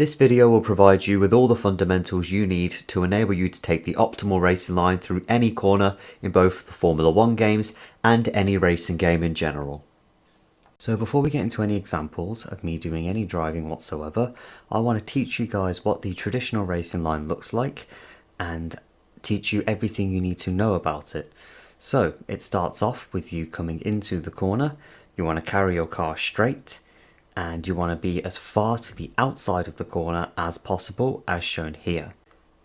This video will provide you with all the fundamentals you need to enable you to take the optimal racing line through any corner in both the Formula 1 games and any racing game in general. So before we get into any examples of me doing any driving whatsoever, I want to teach you guys what the traditional racing line looks like and teach you everything you need to know about it. So it starts off with you coming into the corner. You want to carry your car straight and you want to be as far to the outside of the corner as possible, as shown here.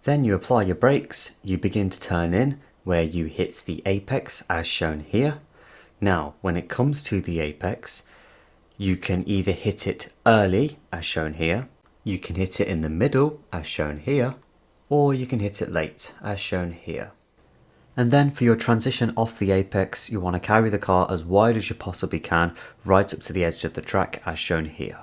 Then you apply your brakes, you begin to turn in where you hit the apex as shown here. Now when it comes to the apex, you can either hit it early as shown here, you can hit it in the middle as shown here, or you can hit it late as shown here. And then for your transition off the apex, you want to carry the car as wide as you possibly can, right up to the edge of the track as shown here.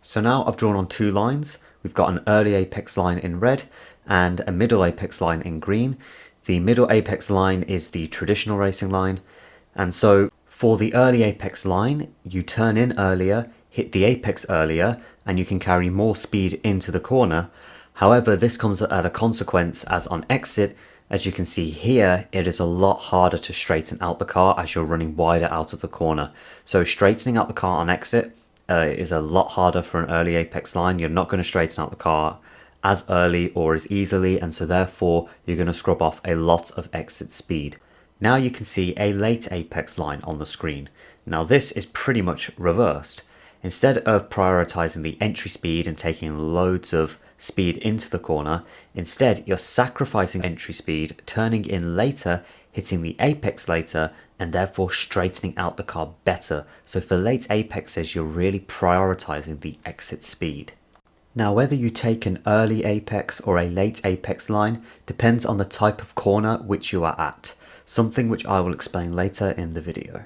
So now I've drawn on two lines. We've got an early apex line in red and a middle apex line in green. The middle apex line is the traditional racing line. And so for the early apex line, you turn in earlier, hit the apex earlier, and you can carry more speed into the corner. However, this comes at a consequence, as on exit, as you can see here, it is a lot harder to straighten out the car as you're running wider out of the corner. So straightening out the car on exit is a lot harder for an early apex line. You're not going to straighten out the car as early or as easily, and so therefore you're going to scrub off a lot of exit speed. Now you can see a late apex line on the screen. Now this is pretty much reversed. Instead of prioritizing the entry speed and taking loads of speed into the corner, instead you're sacrificing entry speed, turning in later, hitting the apex later, and therefore straightening out the car better. So for late apexes, you're really prioritizing the exit speed. Now whether you take an early apex or a late apex line depends on the type of corner which you are at, something which I will explain later in the video.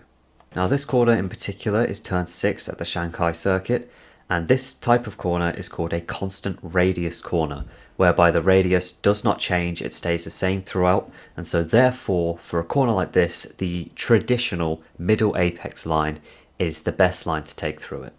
Now this corner in particular is turn 6 at the Shanghai circuit, and this type of corner is called a constant radius corner, whereby the radius does not change, it stays the same throughout, and so therefore for a corner like this, the traditional middle apex line is the best line to take through it.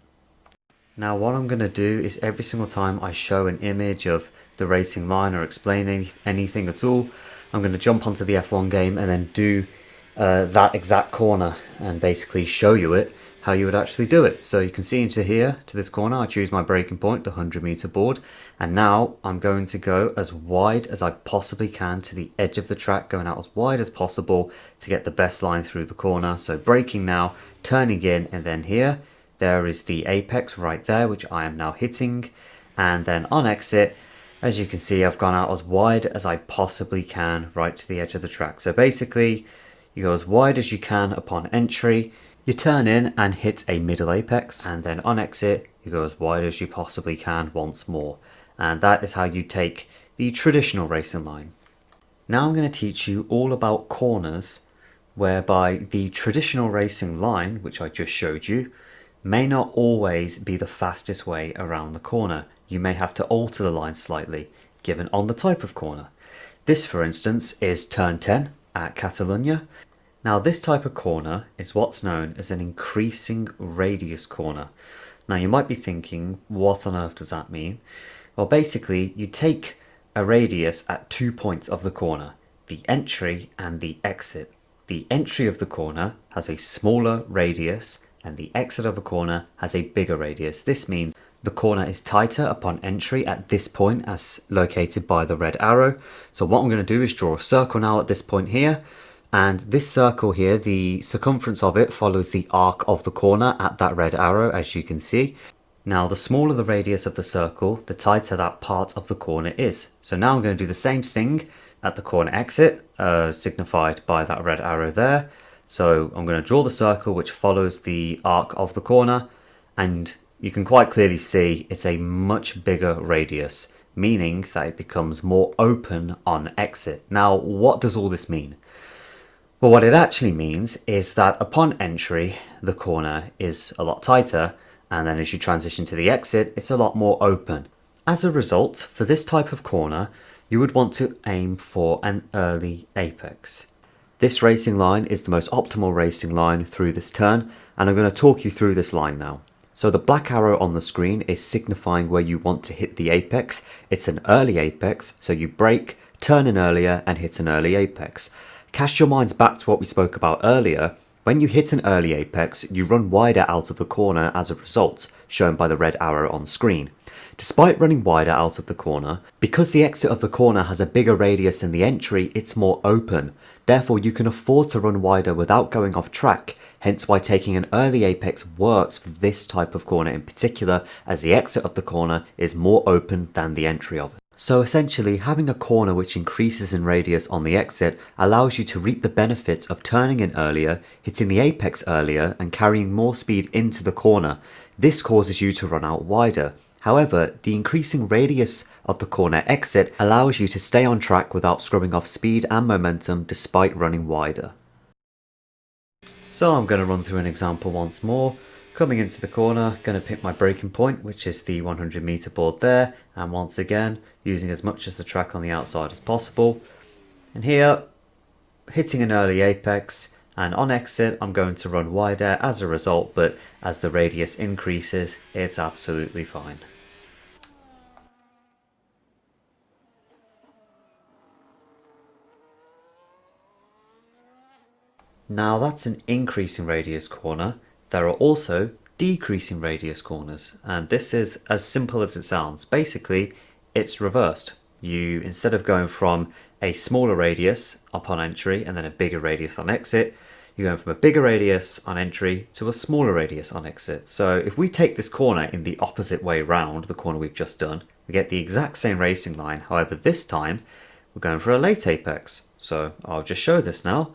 Now what I'm going to do is every single time I show an image of the racing line or explain anything at all, I'm going to jump onto the F1 game and then do that exact corner and basically show you it, how you would actually do it. So you can see into here, to this corner, I choose my braking point, the 100-meter board, and now I'm going to go as wide as I possibly can to the edge of the track, going out as wide as possible to get the best line through the corner. So braking now, turning in, and then here, there is the apex right there, which I am now hitting, and then on exit, as you can see, I've gone out as wide as I possibly can right to the edge of the track. So basically, you go as wide as you can upon entry, you turn in and hit a middle apex, and then on exit, you go as wide as you possibly can once more. And that is how you take the traditional racing line. Now I'm going to teach you all about corners, whereby the traditional racing line, which I just showed you, may not always be the fastest way around the corner. You may have to alter the line slightly, given on the type of corner. This, for instance, is turn 10 at Catalunya. Now this type of corner is what's known as an increasing radius corner. Now you might be thinking, what on earth does that mean? Well, basically you take a radius at 2 points of the corner, the entry and the exit. The entry of the corner has a smaller radius and the exit of a corner has a bigger radius. This means the corner is tighter upon entry at this point as located by the red arrow. So what I'm going to do is draw a circle now at this point here. And this circle here, the circumference of it follows the arc of the corner at that red arrow, as you can see. Now, the smaller the radius of the circle, the tighter that part of the corner is. So now I'm going to do the same thing at the corner exit, signified by that red arrow there. So I'm going to draw the circle which follows the arc of the corner, and you can quite clearly see it's a much bigger radius, meaning that it becomes more open on exit. Now, what does all this mean? Well, what it actually means is that upon entry, the corner is a lot tighter, and then as you transition to the exit, it's a lot more open. As a result, for this type of corner, you would want to aim for an early apex. This racing line is the most optimal racing line through this turn, and I'm going to talk you through this line now. So the black arrow on the screen is signifying where you want to hit the apex. It's an early apex, so you brake, turn in earlier and hit an early apex. Cast your minds back to what we spoke about earlier. When you hit an early apex, you run wider out of the corner as a result, shown by the red arrow on screen. Despite running wider out of the corner, because the exit of the corner has a bigger radius than the entry, it's more open. Therefore, you can afford to run wider without going off track, hence why taking an early apex works for this type of corner in particular, as the exit of the corner is more open than the entry of it. So essentially, having a corner which increases in radius on the exit allows you to reap the benefits of turning in earlier, hitting the apex earlier, and carrying more speed into the corner. This causes you to run out wider. However, the increasing radius of the corner exit allows you to stay on track without scrubbing off speed and momentum despite running wider. So I'm going to run through an example once more. Coming into the corner, going to pick my braking point, which is the 100 meter board there, and once again using as much of the track on the outside as possible. And here, hitting an early apex, and on exit I'm going to run wider as a result, but as the radius increases, it's absolutely fine. Now that's an increasing radius corner. There are also decreasing radius corners, and this is as simple as it sounds. Basically, it's reversed. You, instead of going from a smaller radius upon entry and then a bigger radius on exit, you're going from a bigger radius on entry to a smaller radius on exit. So if we take this corner in the opposite way round, the corner we've just done, we get the exact same racing line. However, this time we're going for a late apex. So I'll just show this now.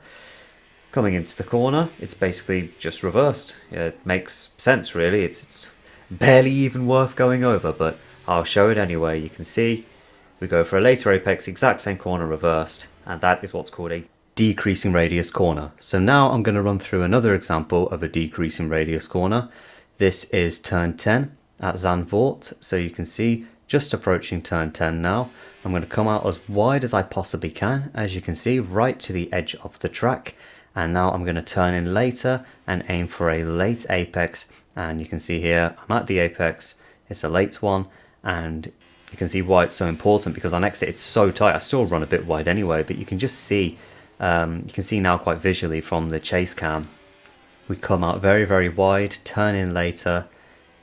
Coming into the corner, it's basically just reversed. It makes sense really, it's barely even worth going over, but I'll show it anyway. You can see we go for a later apex, exact same corner reversed, and that is what's called a decreasing radius corner. So now I'm going to run through another example of a decreasing radius corner. This is turn 10 at Zandvoort, so you can see just approaching turn 10 now. I'm going to come out as wide as I possibly can, as you can see, right to the edge of the track. And now I'm going to turn in later and aim for a late apex, and you can see here I'm at the apex, it's a late one, and you can see why it's so important, because on exit it's so tight. I still run a bit wide anyway, but you can just see, you can see now quite visually from the chase cam, we come out very wide, turn in later,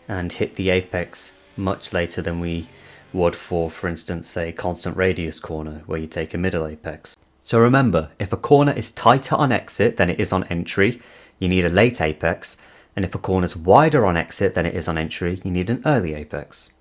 and hit the apex much later than we would for instance, a constant radius corner where you take a middle apex. So remember, if a corner is tighter on exit than it is on entry, you need a late apex, and if a corner is wider on exit than it is on entry, you need an early apex.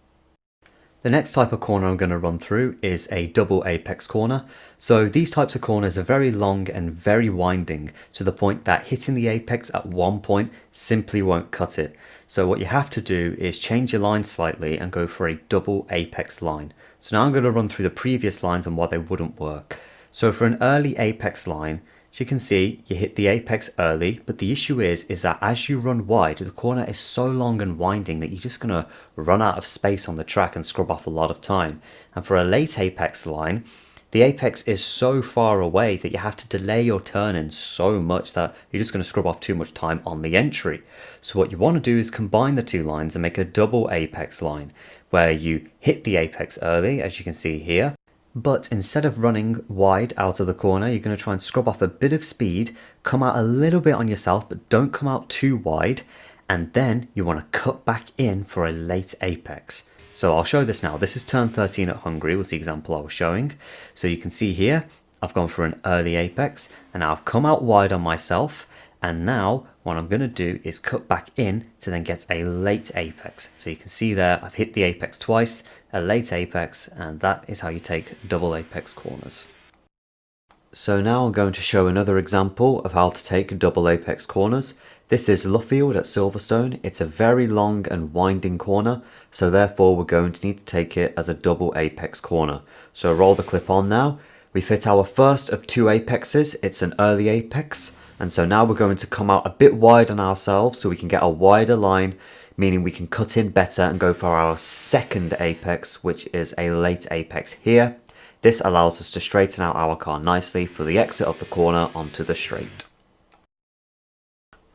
The next type of corner I'm going to run through is a double apex corner. So these types of corners are very long and very winding, to the point that hitting the apex at one point simply won't cut it. So what you have to do is change your line slightly and go for a double apex line. So now I'm going to run through the previous lines and why they wouldn't work. So for an early apex line, as you can see, you hit the apex early, but the issue is that as you run wide, the corner is so long and winding that you're just going to run out of space on the track and scrub off a lot of time. And for a late apex line, the apex is so far away that you have to delay your turn in so much that you're just going to scrub off too much time on the entry. So what you want to do is combine the two lines and make a double apex line, where you hit the apex early, as you can see here, but instead of running wide out of the corner, you're going to try and scrub off a bit of speed, come out a little bit on yourself, but don't come out too wide, and then you want to cut back in for a late apex. So I'll show this now. This is turn 13 at Hungary, was the example I was showing. So you can see here, I've gone for an early apex, and now I've come out wide on myself, and now what I'm going to do is cut back in to then get a late apex. So you can see there, I've hit the apex twice, a late apex, and that is how you take double apex corners. So now I'm going to show another example of how to take double apex corners. This is Luffield at Silverstone. It's a very long and winding corner, so therefore we're going to need to take it as a double apex corner. So roll the clip on now. We've hit our first of two apexes. It's an early apex, and so now we're going to come out a bit wide on ourselves so we can get a wider line, meaning we can cut in better and go for our second apex, which is a late apex here. This allows us to straighten out our car nicely for the exit of the corner onto the straight.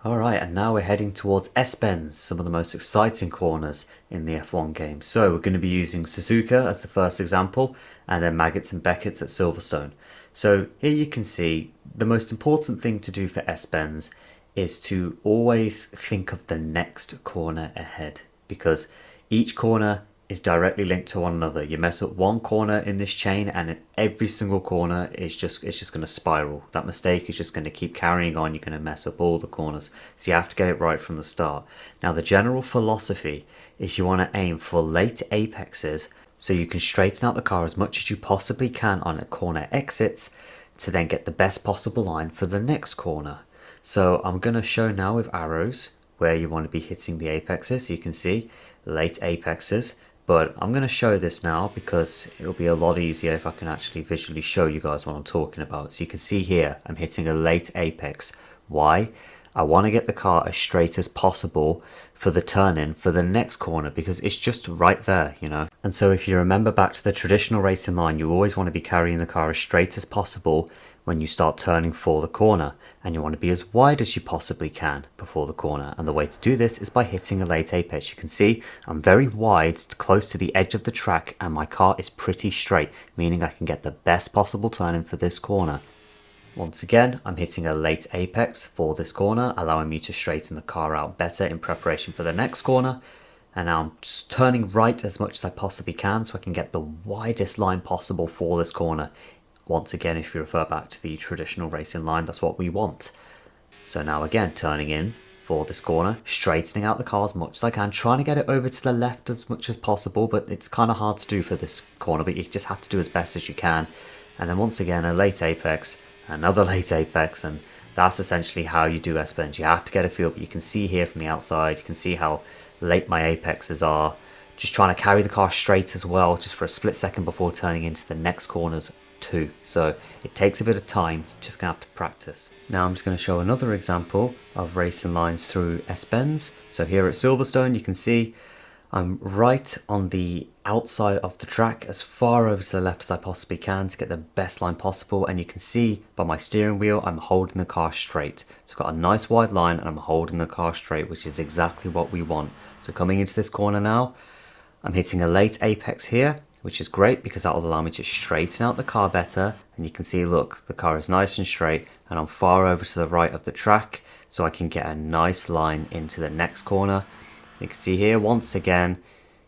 Alright, and now we're heading towards S-Bends, some of the most exciting corners in the F1 game. So we're going to be using Suzuka as the first example, and then Maggots and Beckett's at Silverstone. So here you can see the most important thing to do for S-Bends is to always think of the next corner ahead, because each corner is directly linked to one another. You mess up one corner in this chain and every single corner is just going to spiral. That mistake is just going to keep carrying on. You're going to mess up all the corners. So you have to get it right from the start. Now the general philosophy is you want to aim for late apexes so you can straighten out the car as much as you possibly can on a corner exits to then get the best possible line for the next corner. So I'm going to show now with arrows where you want to be hitting the apexes. So you can see late apexes. But I'm going to show this now because it'll be a lot easier if I can actually visually show you guys what I'm talking about. So you can see here I'm hitting a late apex. Why? I want to get the car as straight as possible for the turn-in for the next corner because it's just right there, you know. And so if you remember back to the traditional racing line, you always want to be carrying the car as straight as possible when you start turning for the corner, and you want to be as wide as you possibly can before the corner. And the way to do this is by hitting a late apex. You can see I'm very wide, close to the edge of the track, and my car is pretty straight, meaning I can get the best possible turn-in for this corner. Once again, I'm hitting a late apex for this corner, allowing me to straighten the car out better in preparation for the next corner. And now I'm just turning right as much as I possibly can so I can get the widest line possible for this corner. Once again, if you refer back to the traditional racing line, that's what we want. So now again, turning in for this corner, straightening out the car as much as I can, trying to get it over to the left as much as possible, but it's kind of hard to do for this corner, but you just have to do as best as you can. And then once again, a late apex, another late apex, and that's essentially how you do S-Bends. You have to get a feel, but you can see here from the outside, you can see how late my apexes are. Just trying to carry the car straight as well, just for a split second before turning into the next corners too. So it takes a bit of time, you're just gonna have to practice. Now I'm just going to show another example of racing lines through S-Bends. So here at Silverstone, you can see I'm right on the outside of the track, as far over to the left as I possibly can to get the best line possible, and you can see by my steering wheel I'm holding the car straight. So I've got a nice wide line and I'm holding the car straight, which is exactly what we want. So coming into this corner now, I'm hitting a late apex here, which is great because that will allow me to straighten out the car better. And you can see, look, the car is nice and straight and I'm far over to the right of the track, so I can get a nice line into the next corner. You can see here, once again,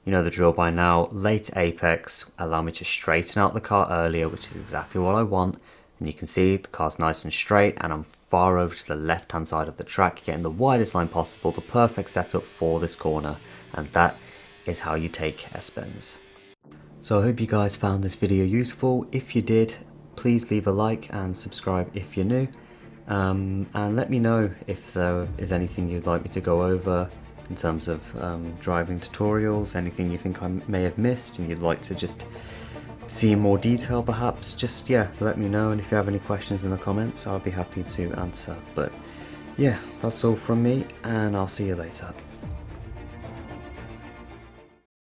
you know the drill by now, late apex, allow me to straighten out the car earlier, which is exactly what I want. And you can see the car's nice and straight and I'm far over to the left hand side of the track, getting the widest line possible, the perfect setup for this corner. And that is how you take S-Bends. So I hope you guys found this video useful. If you did, please leave a like and subscribe if you're new. And let me know if there is anything you'd like me to go over in terms of driving tutorials, anything you think I may have missed and you'd like to just see in more detail perhaps. Just, yeah, let me know, and if you have any questions in the comments, I'll be happy to answer. But yeah, that's all from me, and I'll see you later.